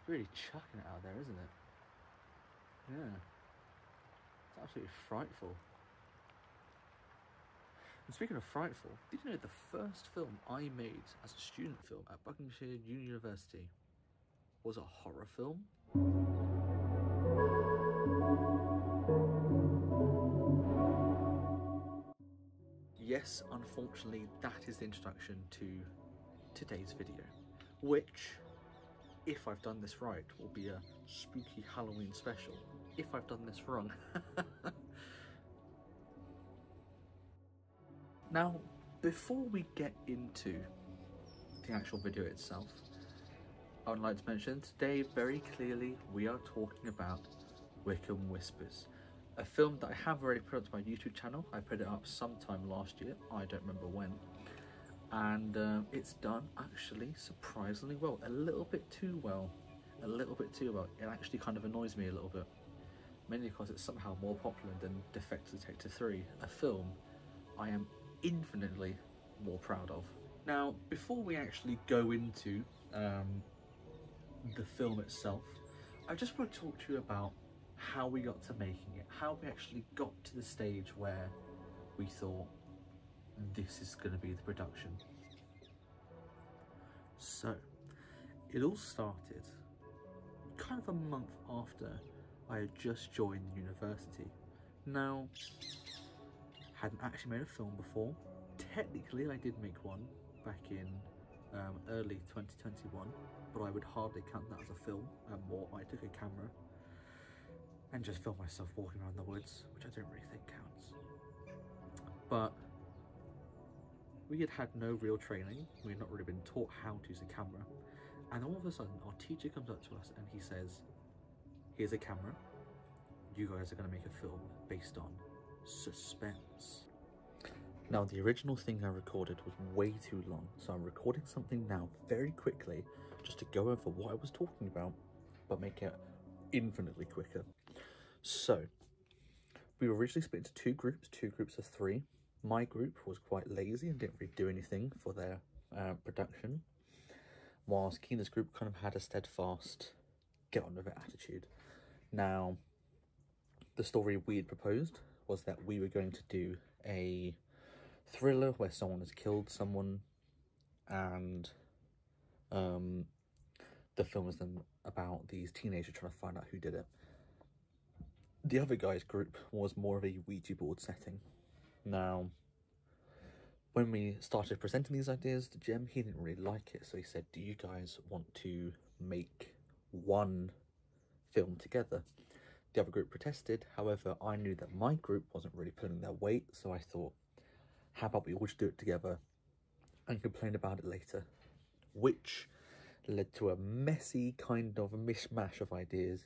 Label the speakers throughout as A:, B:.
A: really chucking it out there, isn't it? Yeah. It's absolutely frightful. And speaking of frightful, did you know the first film I made as a student film at Buckinghamshire University was a horror film? Yes, unfortunately, that is the introduction to today's video, which, if I've done this right, will be a spooky Halloween special. If I've done this wrong. Now, before we get into the actual video itself, I would like to mention today very clearly we are talking about Wycombe Whispers, a film that I have already put up to my YouTube channel. I put it up sometime last year, I don't remember when, and it's done actually surprisingly well, a little bit too well. It actually kind of annoys me a little bit, mainly because it's somehow more popular than Defector Detective 3, a film I am infinitely more proud of. Now, before we actually go into the film itself, I just want to talk to you about how we got to making it, how we actually got to the stage where we thought this is going to be the production. So, it all started kind of a month after I had just joined university. Now, hadn't actually made a film before. Technically I did make one back in early 2021, but I would hardly count that as a film, and more I took a camera and just filmed myself walking around the woods, which I don't really think counts. But we had had no real training, we had not really been taught how to use a camera, and all of a sudden our teacher comes up to us and he says, here's a camera, you guys are going to make a film based on suspense. Now, the original thing I recorded was way too long, so I'm recording something now very quickly just to go over what I was talking about, but make it infinitely quicker. So, we were originally split into two groups of three. My group was quite lazy and didn't really do anything for their production, whilst Keena's group kind of had a steadfast, get on with it attitude. Now, the story we had proposed was that we were going to do a thriller where someone has killed someone, and the film is then about these teenagers trying to find out who did it. The other guy's group was more of a Ouija board setting. Now, when we started presenting these ideas to Jim, he didn't really like it, so he said, do you guys want to make one film together? The other group protested. However, I knew that my group wasn't really pulling their weight, so I thought, how about we all just do it together and complain about it later, which led to a messy kind of mishmash of ideas.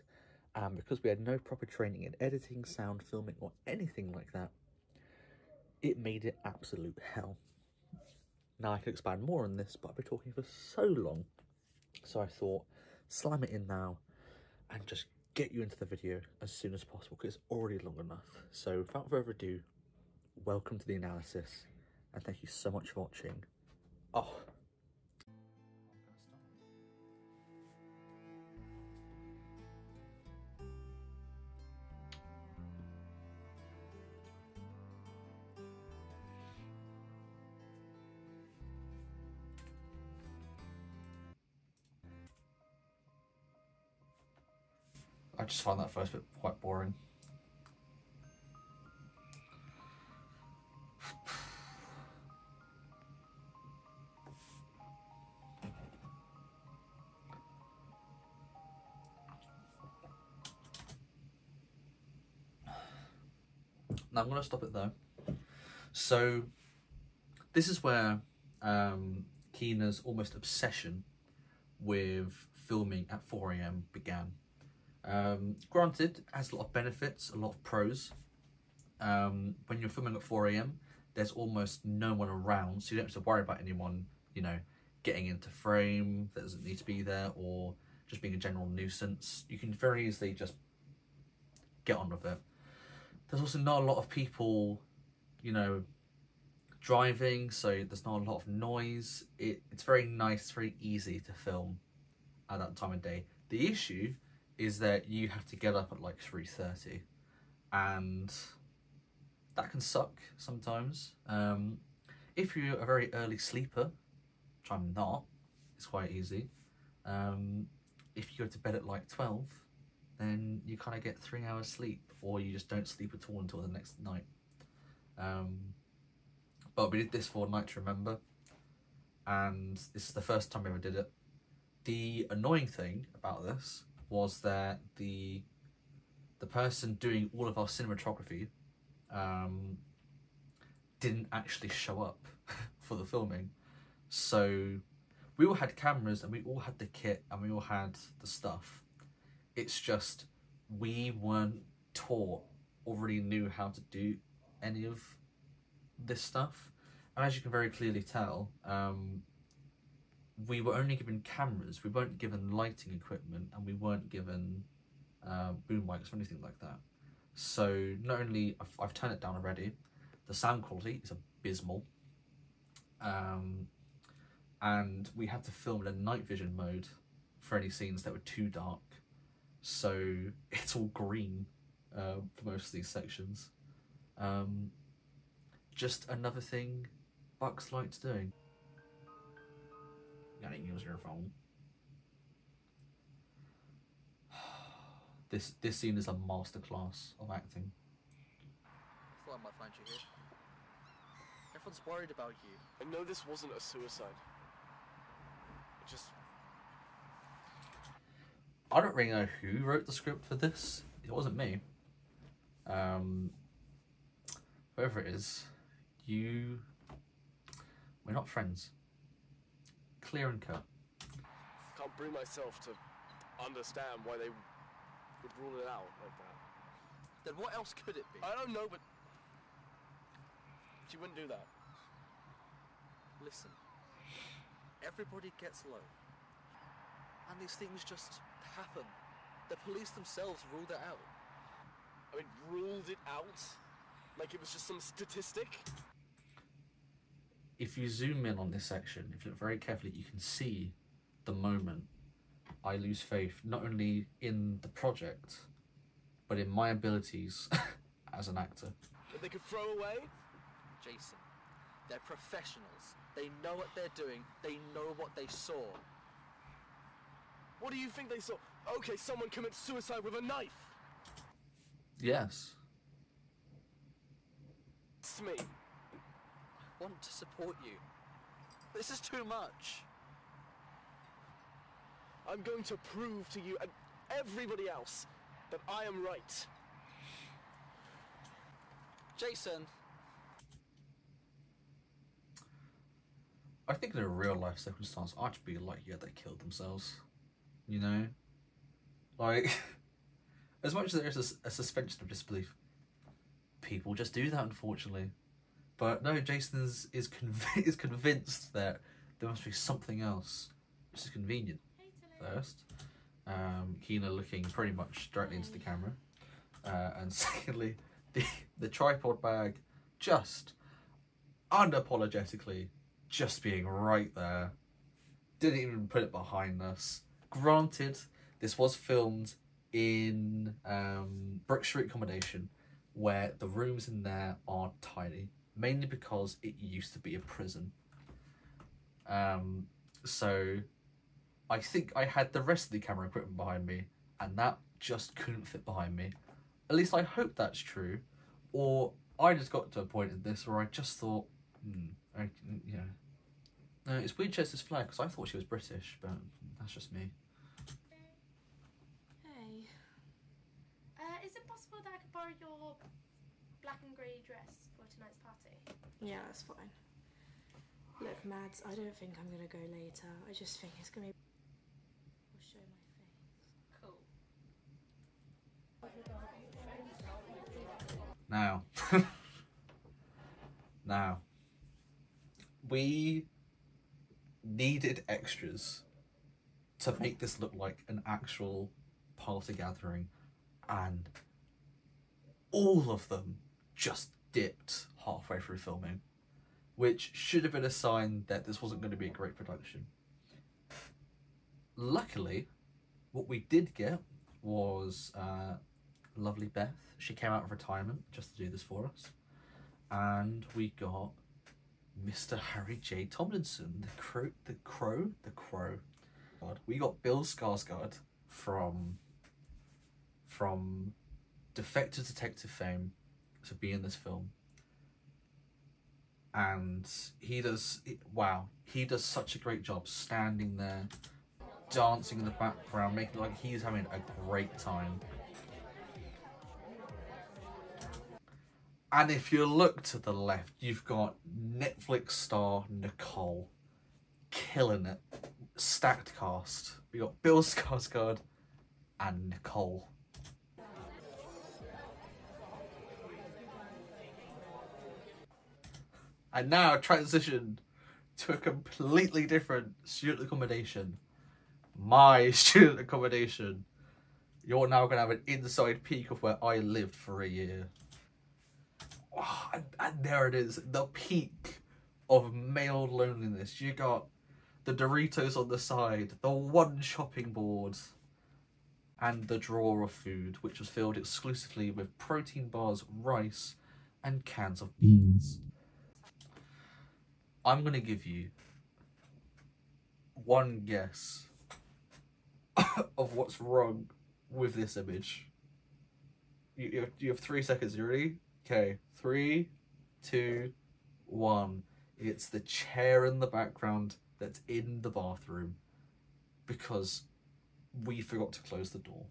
A: And because we had no proper training in editing, sound, filming, or anything like that, it made it absolute hell. Now, I could expand more on this, but I've been talking for so long, so I thought, slam it in now and just get you into the video as soon as possible, because it's already long enough. So without further ado, welcome to the analysis, and thank you so much for watching. Oh, I just find that first bit quite boring. Now I'm going to stop it there. So this is where Keena's almost obsession with filming at 4 AM began. Granted, it has a lot of benefits, a lot of pros. When you're filming at 4 AM, there's almost no one around, so you don't have to worry about anyone, you know, getting into frame that doesn't need to be there, or just being a general nuisance. You can very easily just get on with it. There's also not a lot of people, you know, driving, so there's not a lot of noise. It's very nice, very easy to film at that time of day. The issue is that you have to get up at like 3:30, and that can suck sometimes. If you're a very early sleeper, which I'm not, it's quite easy. If you go to bed at like 12, then you kind of get 3 hours sleep, or you just don't sleep at all until the next night. But we did this for Night to Remember, and this is the first time we ever did it. The annoying thing about this was that the person doing all of our cinematography didn't actually show up for the filming. So we all had cameras and we all had the kit and we all had the stuff. It's just we weren't taught or really knew how to do any of this stuff. And as you can very clearly tell, we were only given cameras, we weren't given lighting equipment, and we weren't given boom mics or anything like that. So not only, I've turned it down already, the sound quality is abysmal, and we had to film in a night vision mode for any scenes that were too dark, so it's all green for most of these sections. Just another thing Bucks likes doing. You gotta use your phone. This scene is a masterclass of acting.
B: Thought I might find you here. Everyone's worried about you.
C: I know this wasn't a suicide.
A: I don't really know who wrote the script for this. It wasn't me. Whoever it is, we're not friends. Clear and cut.
C: Can't bring myself to understand why they would rule it out like that.
B: Then what else could it be?
C: I don't know, but she wouldn't do that.
B: Listen, everybody gets low. And these things just happen. The police themselves ruled it out.
C: I mean, ruled it out? Like it was just some statistic?
A: If you zoom in on this section, if you look very carefully, you can see the moment I lose faith, not only in the project, but in my abilities as an actor.
C: That they could throw away?
B: Jason, they're professionals. They know what they're doing. They know what they saw.
C: What do you think they saw? Okay, someone commits suicide with a knife.
A: Yes.
C: It's me.
B: I want to support you. This is too much.
C: I'm going to prove to you and everybody else that I am right.
B: Jason.
A: I think in a real life circumstance, I'd be like, yeah, they killed themselves. You know? Like, as much as there is a suspension of disbelief, people just do that, unfortunately. But no, Jason is convinced that there must be something else, which is convenient. First, Kina looking pretty much directly into the camera, and secondly, the tripod bag just unapologetically just being right there. Didn't even put it behind us. Granted, this was filmed in Brook Street accommodation, where the rooms in there are tiny, mainly because it used to be a prison. So I think I had the rest of the camera equipment behind me, and that just couldn't fit behind me. At least I hope that's true. Or I just got to a point in this where I just thought, no, it's weird Chester's flag, because I thought she was British, but that's just me.
D: Hey. Is it possible that I could borrow your black and grey dress for tonight's party?
E: Yeah, that's fine. Look, Mads, I don't think I'm going to go later. I just think it's going to be... I'll show my face.
D: Cool.
A: Now, we needed extras to make this look like an actual party gathering, and all of them just dipped halfway through filming, which should have been a sign that this wasn't going to be a great production. Luckily, What we did get was lovely Beth. She came out of retirement just to do this for us. And we got Mr. Harry J. Tomlinson, the Crow. God. We got Bill Skarsgård from Defective Detective fame to be in this film. And he does such a great job standing there, dancing in the background, making it like he's having a great time. And if you look to the left, you've got Netflix star Nicole killing it. Stacked cast. We got Bill Skarsgård and Nicole. And now transition to a completely different student accommodation. My student accommodation. You're now going to have an inside peek of where I lived for a year. Oh, and there it is, the peak of male loneliness. You got the Doritos on the side, the one chopping board, and the drawer of food, which was filled exclusively with protein bars, rice, and cans of beans. I'm going to give you one guess of what's wrong with this image. You have 3 seconds, you ready? Okay, 3, 2, 1. It's the chair in the background that's in the bathroom because we forgot to close the door.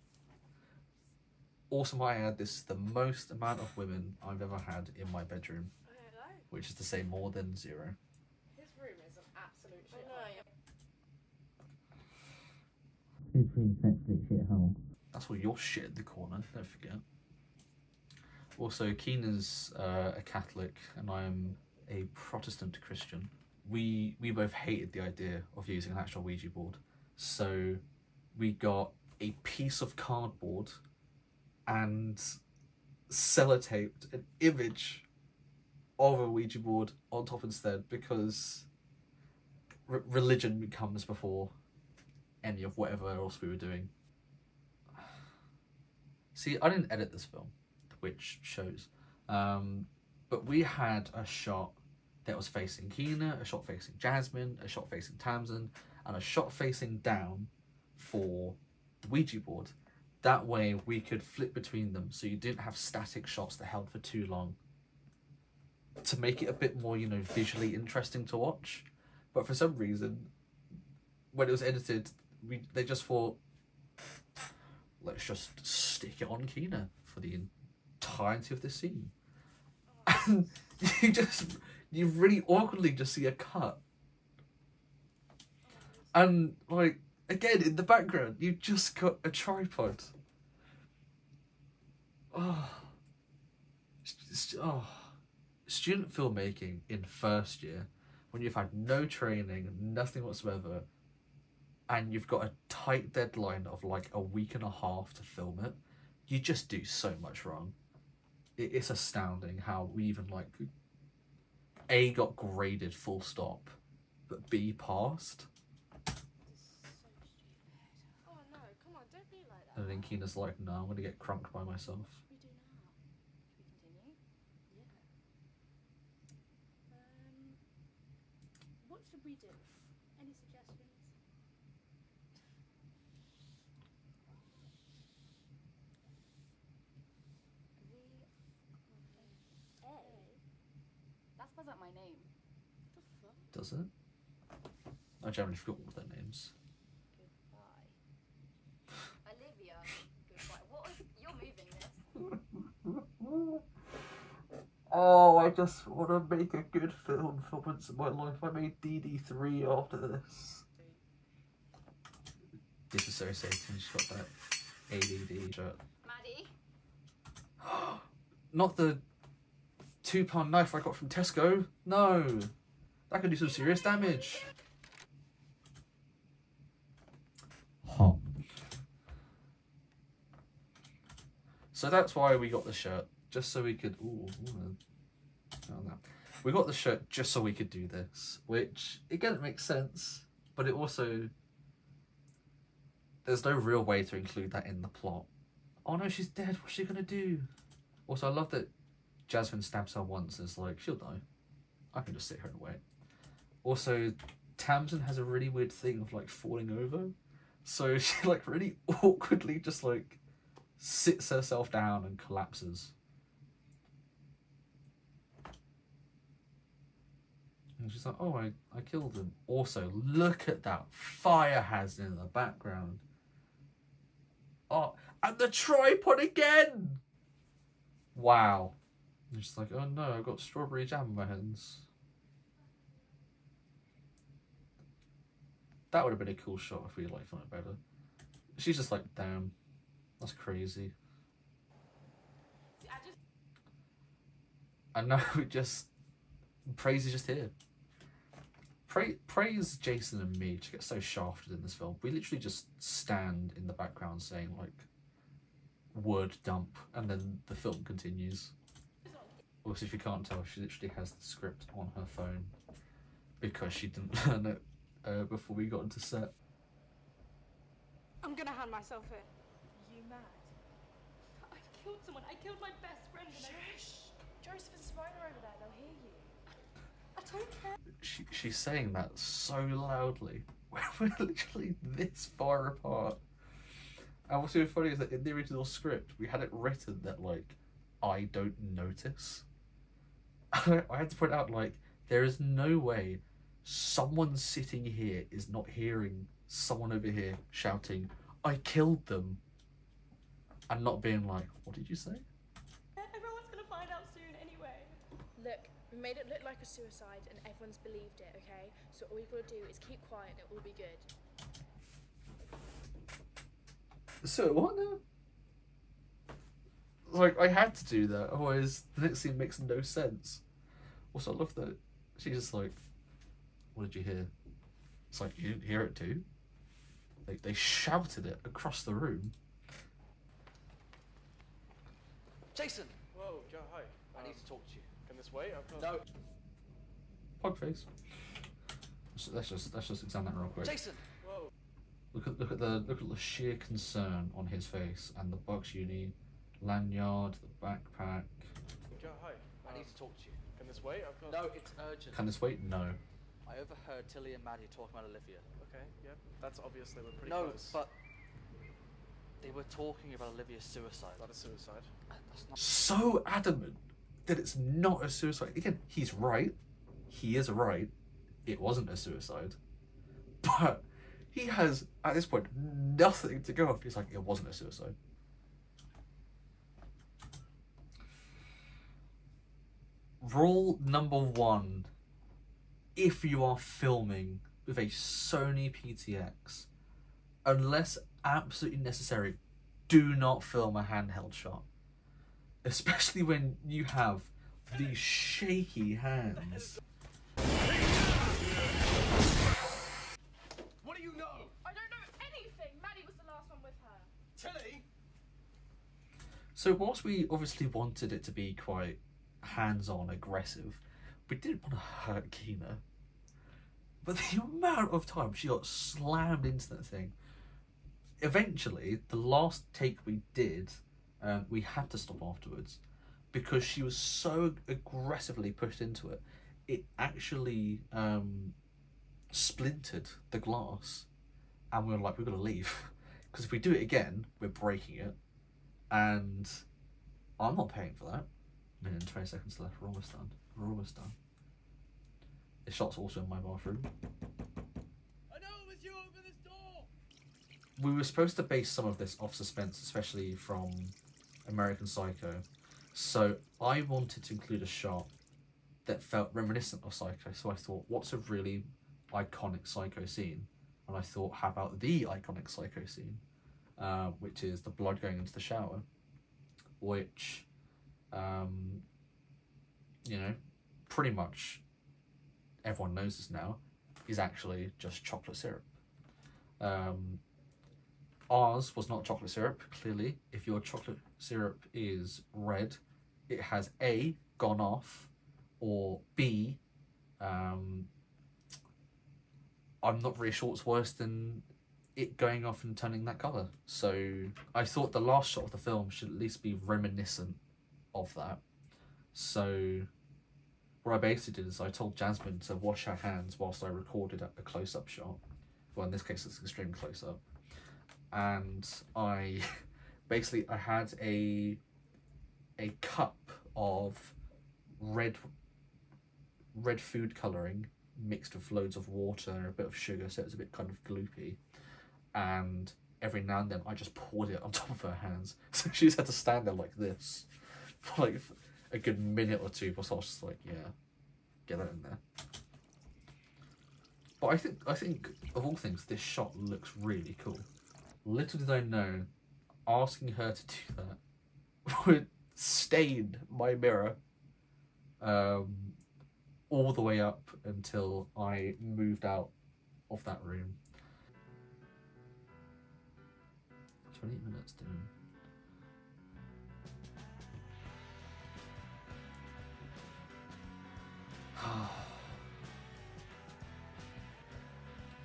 A: Also, might I add, this is the most amount of women I've ever had in my bedroom, which is to say more than 0.
E: His room is an absolute shit.
A: That's where you're shit in the corner, don't forget. Also, Keenan's a Catholic and I am a Protestant Christian. We both hated the idea of using an actual Ouija board. So we got a piece of cardboard and sellotaped an image of a Ouija board on top instead, because religion comes before any of whatever else we were doing. See, I didn't edit this film, which shows. But we had a shot that was facing Keena, a shot facing Jasmine, a shot facing Tamsin, and a shot facing down for the Ouija board. That way we could flip between them so you didn't have static shots that held for too long, to make it a bit more, you know, visually interesting to watch. But for some reason, when it was edited, they just thought, let's just stick it on Keena for the entirety of this scene. And you really awkwardly just see a cut. And, like, again, in the background, you just got a tripod. Oh. Student filmmaking in first year, when you've had no training, nothing whatsoever, and you've got a tight deadline of like a week and a half to film it, you just do so much wrong. It's astounding how we even like A, got graded full stop, but B, passed.
E: Oh no, come on, don't be like that.
A: And then Keena's like, no, I'm going to get crunked by myself.
E: What do we do now? Should we continue? Yeah. What should we do? Any suggestions?
F: That spells out my name.
E: What the fuck?
A: Does it? I generally forgot all their names.
F: Goodbye. Olivia. Goodbye. What is... You're moving this.
A: Oh, I just want to make a good film for once in my life. I made DD3 after this. Disassociating, she's got that ADD shirt.
F: Maddie.
A: Not the £2 knife I got from Tesco. No, that could do some serious damage. Hot. So that's why we got the shirt, just so we could. We got the shirt just so we could do this, which again it makes sense, but it also there's no real way to include that in the plot. Oh no, she's dead. What's she gonna do? Also, I love that Jasmine stabs her once and is like, she'll die. I can just sit here and wait. Also, Tamsin has a really weird thing of like falling over. So she like really awkwardly just like sits herself down and collapses. And she's like, oh, I killed him. Also, look at that fire hazard in the background. Oh, and the tripod again! Wow. And she's like, oh no, I've got strawberry jam in my hands. That would have been a cool shot if we like found it better. She's just like, damn, that's crazy. And now we just, praise is just here. Praise Jason and me to get so shafted in this film. We literally just stand in the background saying like, word dump, and then the film continues. Also, if you can't tell, she literally has the script on her phone because she didn't learn it before we got into set.
E: I'm gonna hand myself in.
D: You mad?
E: I killed someone. I killed my best friend.
D: Shh. Joseph and Simone are over there. They'll hear you.
E: I don't care.
A: She's saying that so loudly. We're literally this far apart. And what's so funny is that in the original script, we had it written that, like, I don't notice. I had to point out, like, there is no way someone sitting here is not hearing someone over here shouting, I killed them, and not being like, what did you say?
E: Everyone's gonna find out soon anyway.
D: Look, we made it look like a suicide and everyone's believed it, okay? So all you've got to do is keep quiet and it will be good.
A: So what now? Like, I had to do that, otherwise the next scene makes no sense. Also, I love that she's just like, what did you hear? It's like, you didn't hear it too? They shouted it across the room.
B: Jason!
C: Whoa, Joe, hi.
B: I need to talk to you.
C: Can this wait? I've got...
B: No.
A: Pugface. Let's just examine that real quick.
B: Jason!
C: Whoa.
A: Look at the sheer concern on his face, and the Bucks uni, lanyard, the backpack.
C: Joe, hi.
B: I need to talk to you.
C: Can this wait? I've got...
B: No, it's urgent.
A: Can this wait? No.
B: I overheard Tilly and Maddie talking about Olivia.
C: Okay, yeah. That's obviously we're pretty
B: No,
C: close.
B: but they were talking about Olivia's suicide.
C: Not a suicide.
B: That's not...
A: So adamant that it's not a suicide. Again, he's right. He is right. It wasn't a suicide. But he has, at this point, nothing to go off. He's like, it wasn't a suicide. Rule number 1. If you are filming with a Sony PTX, unless absolutely necessary, do not film a handheld shot. Especially when you have these shaky hands.
C: What do you know?
D: I don't know anything. Maddie was the last one with her.
C: Tilly?
A: So whilst we obviously wanted it to be quite hands-on, aggressive, we didn't want to hurt Keena. But the amount of time she got slammed into that thing. Eventually, the last take we did, we had to stop afterwards because she was so aggressively pushed into it. It actually splintered the glass, and we were like, we've got to leave because if we do it again, we're breaking it, and I'm not paying for that. A minute and 20 seconds left. We're almost done. We're almost done. The shot's also in my bathroom.
C: I know it was you over this door!
A: We were supposed to base some of this off suspense, especially from American Psycho. So I wanted to include a shot that felt reminiscent of Psycho. So I thought, what's a really iconic Psycho scene? And I thought, how about the iconic Psycho scene? Which is the blood going into the shower. Which, you know, pretty much everyone knows this now, is actually just chocolate syrup. Ours was not chocolate syrup, clearly. If your chocolate syrup is red, it has A, gone off, or B, I'm not really sure what's worse than it going off and turning that colour. So I thought the last shot of the film should at least be reminiscent of that. So what I basically did is I told Jasmine to wash her hands whilst I recorded a close-up shot. Well, in this case it's extreme close-up. And I basically I had a cup of red food colouring mixed with loads of water and a bit of sugar, so it was a bit kind of gloopy. And every now and then I just poured it on top of her hands, so she just had to stand there like this for like a good minute or two before I was just like, yeah, get that in there. But I think of all things, this shot looks really cool. Little did I know, asking her to do that would stain my mirror all the way up until I moved out of that room. 20 minutes down.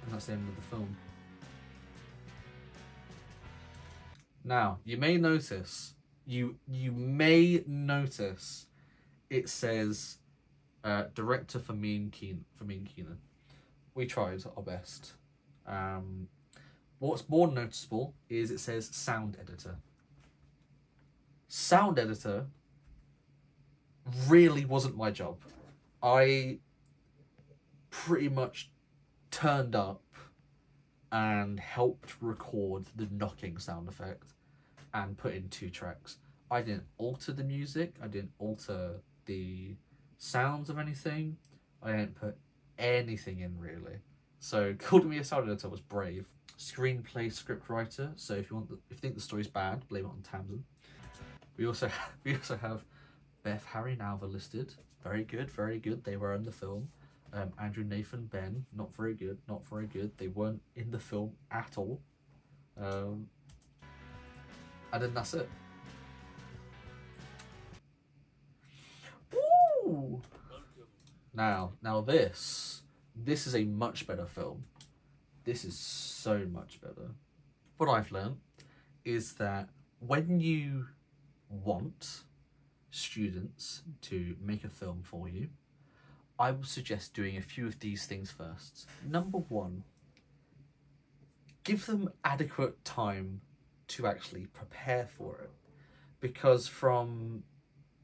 A: And that's the end of the film. Now, you may notice, it says director for me and Keenan. We tried our best. What's more noticeable is it says sound editor. Sound editor really wasn't my job. I pretty much turned up and helped record the knocking sound effect and put in 2 tracks. I didn't alter the music, I didn't alter the sounds of anything, I didn't put anything in really. So calling me a sound editor was brave. Screenplay script writer, so if you think the story's bad, blame it on Tamsin. We also have Beth, Harry and Alva listed. Very good, very good. They were in the film. Andrew, Nathan, Ben, not very good, not very good. They weren't in the film at all. And then that's it. Woo! Now this is a much better film. This is so much better. What I've learned is that when you want students to make a film for you, I would suggest doing a few of these things first. Number 1, give them adequate time to actually prepare for it. Because from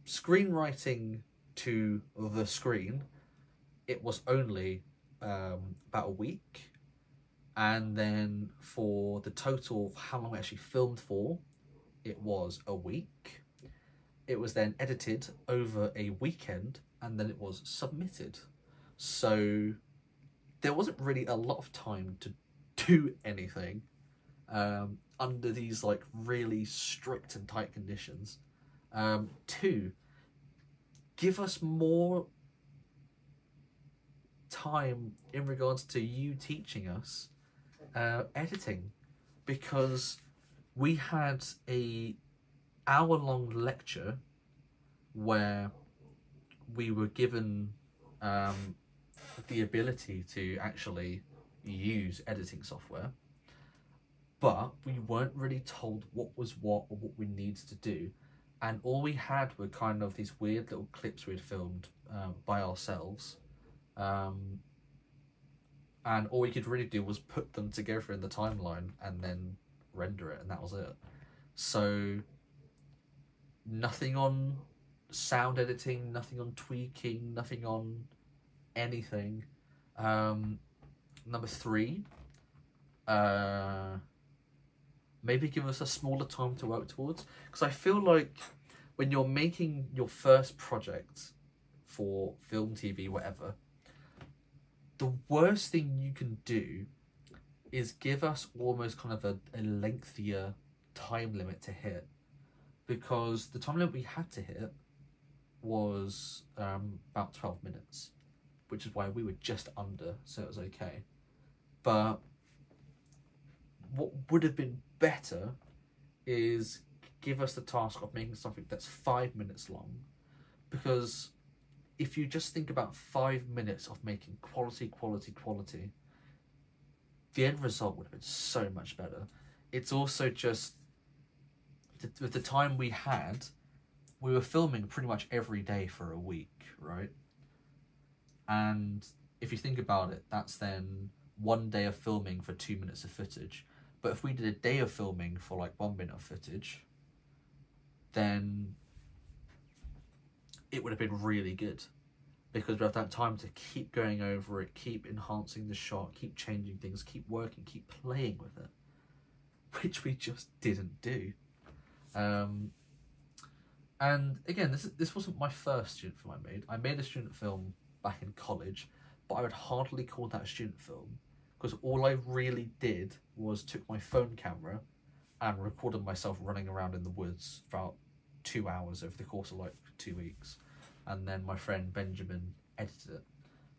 A: screenwriting to the screen, it was only about a week. And then for the total of how long I actually filmed for, it was a week. It was then edited over a weekend, and then it was submitted. So there wasn't really a lot of time to do anything under these like really strict and tight conditions. 2, give us more time in regards to you teaching us editing, because we had a hour-long lecture where we were given the ability to actually use editing software, but we weren't really told what was what or what we needed to do, and all we had were kind of these weird little clips we'd filmed by ourselves, and all we could really do was put them together in the timeline and then render it, and that was it. So nothing on sound editing, nothing on tweaking, nothing on anything. Number 3, maybe give us a smaller time to work towards, because I feel like when you're making your first project for film, TV, whatever, the worst thing you can do is give us almost kind of a lengthier time limit to hit, because the time limit we had to hit was about 12 minutes, which is why we were just under, so it was okay. But what would have been better is give us the task of making something that's 5 minutes long, because if you just think about 5 minutes of making quality, the end result would have been so much better. It's also just, with the time we had, we were filming pretty much every day for a week, right? And if you think about it, that's then 1 day of filming for 2 minutes of footage. But if we did a day of filming for like 1 minute of footage, then it would have been really good, because we have that time to keep going over it, keep enhancing the shot, keep changing things, keep working, keep playing with it, which we just didn't do. And again, this wasn't my first student film I made. I made a student film back in college, but I would hardly call that a student film, because all I really did was took my phone camera and recorded myself running around in the woods for about 2 hours over the course of like 2 weeks, and then my friend Benjamin edited it.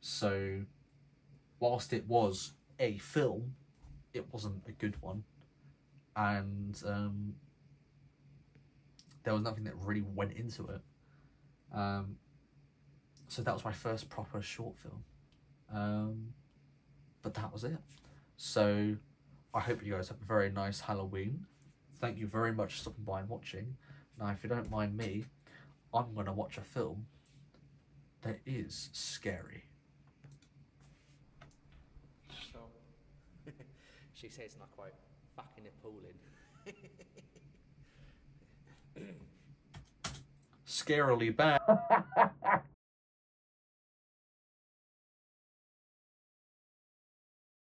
A: So whilst it was a film, it wasn't a good one, and there was nothing that really went into it. So that was my first proper short film, but that was it. So I hope you guys have a very nice Halloween. Thank you very much for stopping by and watching. Now, if you don't mind me, I'm going to watch a film that is scary.
B: So, she says it's not quite fucking appalling.
A: Scarily bad.